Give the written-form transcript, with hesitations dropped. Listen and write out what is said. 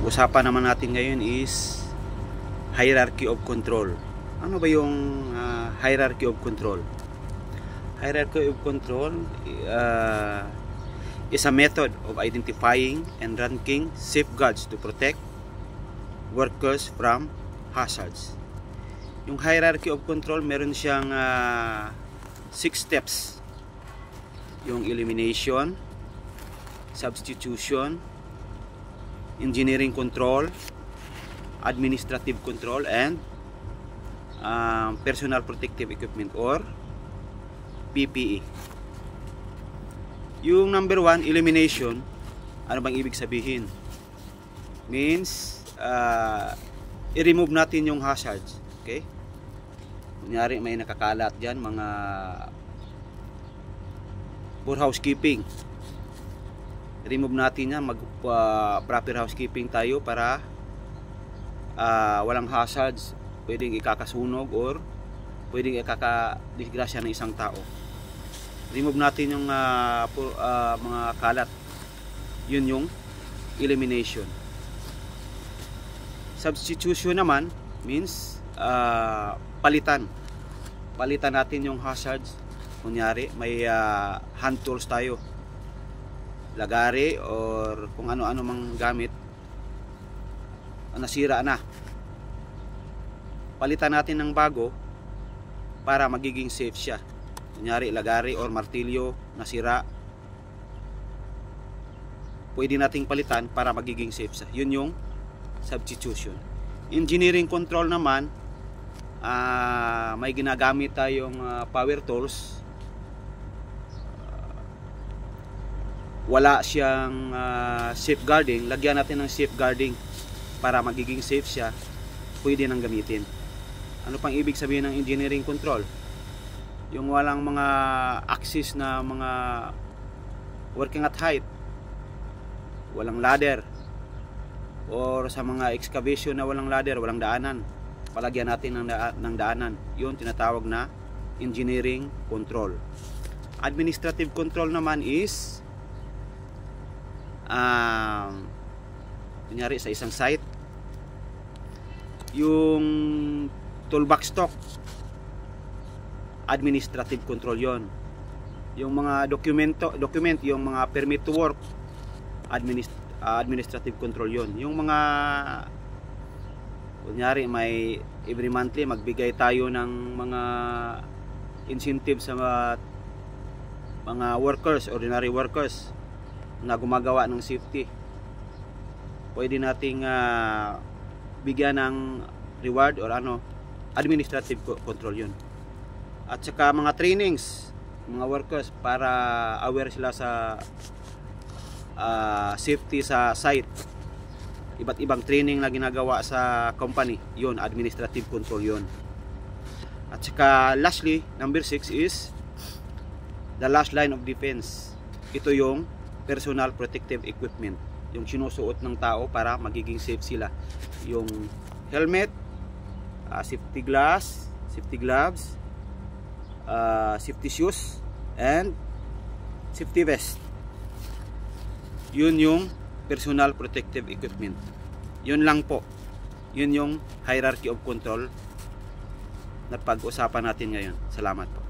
pag-usapan naman natin ngayon is hierarchy of control. Ano ba yung hierarchy of control? Hierarchy of control is a method of identifying and ranking safeguards to protect workers from hazards. Yung hierarchy of control, meron siyang 6 steps. Yung elimination, substitution, engineering control, administrative control, and personal protective equipment or PPE. Yung number 1, elimination, ano bang ibig sabihin? Means i-remove natin yung hazards. Okay? Kunyari may nakakalat dyan, mga poor housekeeping, remove natin yan, mag proper housekeeping tayo para walang hazards pwedeng ikakasunog or pwedeng ikakadisgrasya ng isang tao. Remove natin yung mga kalat. Yun yung elimination. Substitution naman means palitan natin yung hazards. Kunyari may hand tools tayo, lagari or kung ano-ano mang gamit, nasira na, palitan natin ng bago para magiging safe siya. Kunyari lagari or martilyo nasira, pwede nating palitan para magiging safe siya. Yun yung substitution. Engineering control naman, may ginagamit tayong power tools, wala siyang safeguarding, lagyan natin ng safeguarding para magiging safe siya, pwede nang gamitin. Ano pang ibig sabihin ng engineering control? Yung walang mga access na mga working at height, walang ladder, or sa mga excavation na walang ladder, walang daanan, palagyan natin ng daanan. Yun tinatawag na engineering control. Administrative control naman is kunyari sa isang site, yung toolbox stock, administrative control yon. Yung mga document, yung mga permit to work, administrative control yon. Yung mga kunyari may every monthly magbigay tayo ng mga incentive sa mga workers, ordinary workers na gumagawa ng safety, pwede nating bigyan ng reward or administrative control yun. At saka mga trainings, mga workers, para aware sila sa safety sa site, iba't ibang training na ginagawa sa company, yun administrative control yun. At saka lastly, number 6 is the last line of defense. Ito yung personal protective equipment, yung sinusuot ng tao para magiging safe sila. Yung helmet, safety gloves, safety shoes, and safety vest. Yun yung personal protective equipment. Yun lang po. Yun yung hierarchy of control na pag-usapan natin ngayon. Salamat po.